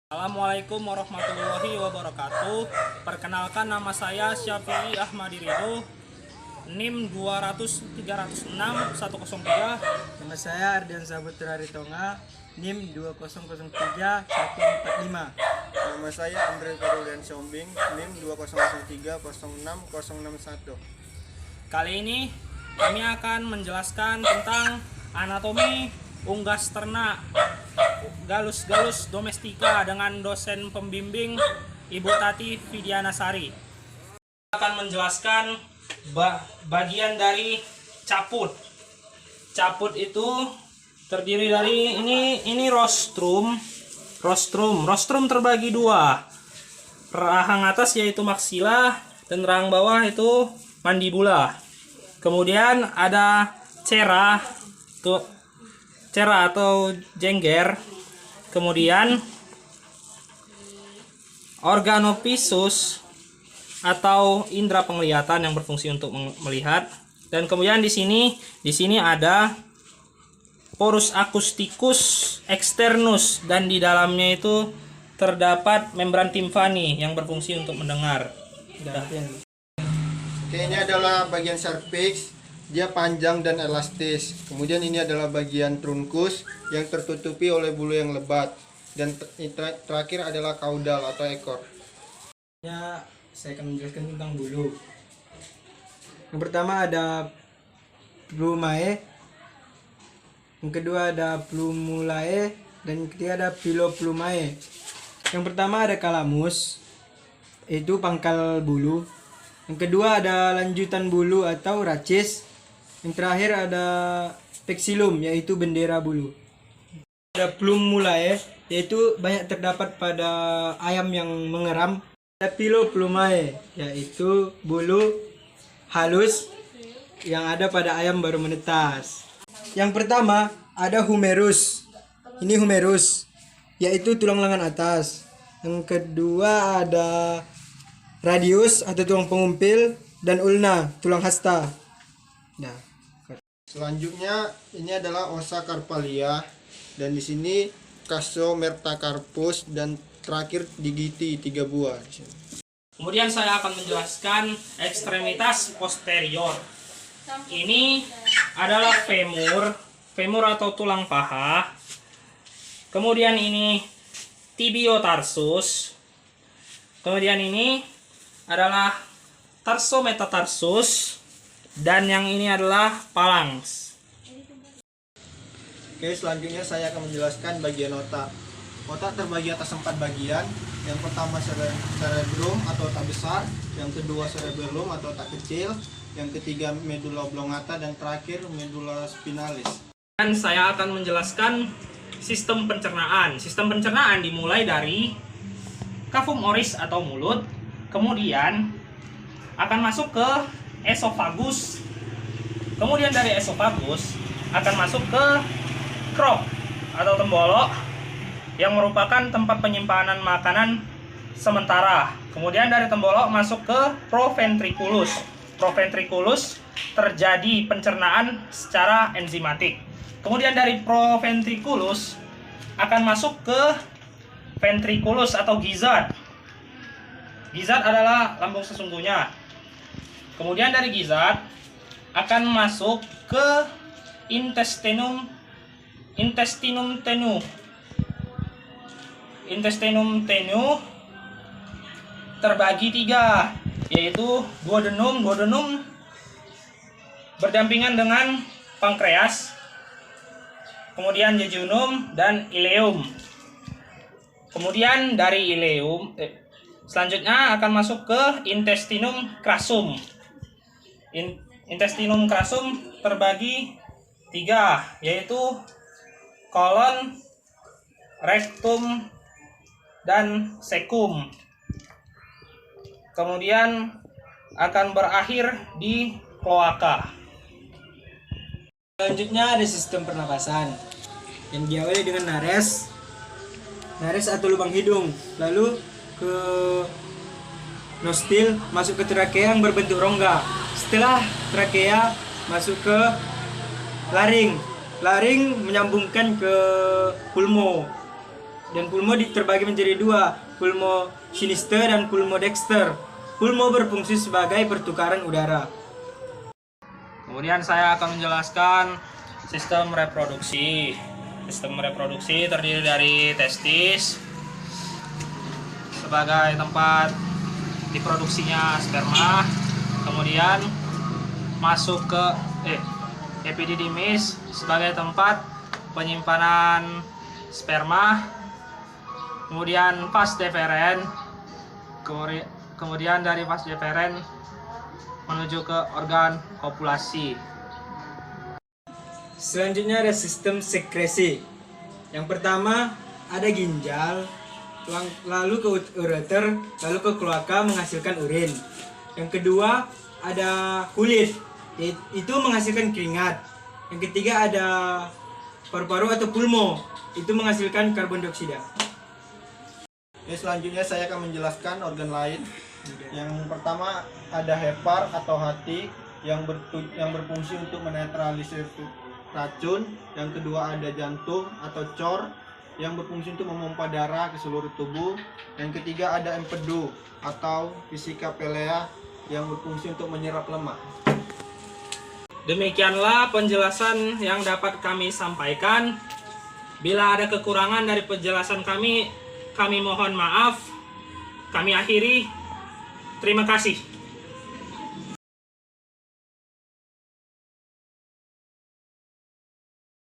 Assalamualaikum warahmatullahi wabarakatuh. Perkenalkan, nama saya Syafi'i Ahmadi Ridho, NIM 200306103. Nama saya Ardian Saputra Ritonga, NIM 2003145. Nama saya Andre Karulian Sombing, NIM 200306061. Kali ini kami akan menjelaskan tentang anatomi unggas ternak Gallus domestika dengan dosen pembimbing Ibu Tati Vidianasari. Akan menjelaskan bagian dari caput. Caput itu terdiri dari ini rostrum. Rostrum terbagi dua. Rahang atas yaitu maksila dan rahang bawah itu mandibula. Kemudian ada cera atau jengger. Kemudian organopisus atau indera penglihatan yang berfungsi untuk melihat. Dan kemudian di sini ada porus acusticus externus, dan di dalamnya itu terdapat membran timpani yang berfungsi untuk mendengar. Oke, ini adalah bagian cervix. Dia panjang dan elastis. Kemudian ini adalah bagian trunkus yang tertutupi oleh bulu yang lebat. Dan terakhir adalah kaudal atau ekor. Ya, saya akan menjelaskan tentang bulu. Yang pertama ada plumae, yang kedua ada plumulae, dan yang ketiga ada piloplumae. Yang pertama ada calamus, itu pangkal bulu. Yang kedua ada lanjutan bulu atau racis. Yang terakhir ada pexilum, yaitu bendera bulu. Ada plumulae, yaitu banyak terdapat pada ayam yang mengeram. Ada piloplumae, yaitu bulu halus yang ada pada ayam baru menetas. Yang pertama ada humerus. Ini humerus, yaitu tulang lengan atas. Yang kedua ada radius atau tulang pengumpil, dan ulna, tulang hasta. Nah, Selanjutnya ini adalah ossa carpalia, dan di sini casometacarpus, dan terakhir digiti 3 buah. Kemudian saya akan menjelaskan ekstremitas posterior. Ini adalah femur atau tulang paha. Kemudian ini tibiotarsus. Kemudian ini adalah tarsometatarsus, dan yang ini adalah phalanx. Oke, selanjutnya saya akan menjelaskan bagian otak. Otak terbagi atas 4 bagian. Yang pertama cerebrum atau otak besar, yang kedua cerebellum atau otak kecil, yang ketiga medulla oblongata, dan terakhir medulla spinalis. Dan saya akan menjelaskan sistem pencernaan. Sistem pencernaan dimulai dari cavum oris atau mulut, kemudian akan masuk ke esofagus. Kemudian dari esofagus akan masuk ke crop atau tembolok yang merupakan tempat penyimpanan makanan sementara. Kemudian dari tembolok masuk ke proventriculus. Proventriculus terjadi pencernaan secara enzimatik. Kemudian dari proventriculus akan masuk ke ventriculus atau gizzard. Gizzard adalah lambung sesungguhnya. Kemudian dari gizzard akan masuk ke intestinum tenue. Intestinum tenue terbagi 3, yaitu duodenum berdampingan dengan pankreas, kemudian jejunum, dan ileum. Kemudian dari ileum selanjutnya akan masuk ke intestinum crassum. Intestinum crassum terbagi 3, yaitu kolon, rektum, dan cecum. Kemudian akan berakhir di kloaka. selanjutnya ada sistem pernapasan yang diawali dengan nares atau lubang hidung, lalu ke nostil, masuk ke trakea yang berbentuk rongga. Setelah trakea masuk ke laring menyambungkan ke pulmo. Dan pulmo terbagi menjadi dua, pulmo sinister dan pulmo dexter. Pulmo berfungsi sebagai pertukaran udara. Kemudian saya akan menjelaskan sistem reproduksi. Sistem reproduksi terdiri dari testis sebagai tempat diproduksinya sperma, kemudian masuk ke epididymis sebagai tempat penyimpanan sperma, kemudian vas deferen, kemudian dari vas deferen menuju ke organ kopulasi. Selanjutnya ada sistem sekresi. Yang pertama ada ginjal, lalu ke ureter, lalu ke kloaka menghasilkan urin. Yang kedua ada kulit, itu menghasilkan keringat. Yang ketiga ada paru-paru atau pulmo, itu menghasilkan karbon dioksida. Selanjutnya saya akan menjelaskan organ lain. Yang pertama ada hepar atau hati yang berfungsi untuk menetralisir racun. Yang kedua ada jantung atau cor yang berfungsi untuk memompa darah ke seluruh tubuh. Yang ketiga ada empedu atau fisika pelea yang berfungsi untuk menyerap lemak. Demikianlah penjelasan yang dapat kami sampaikan. Bila ada kekurangan dari penjelasan kami mohon maaf. Kami akhiri. Terima kasih.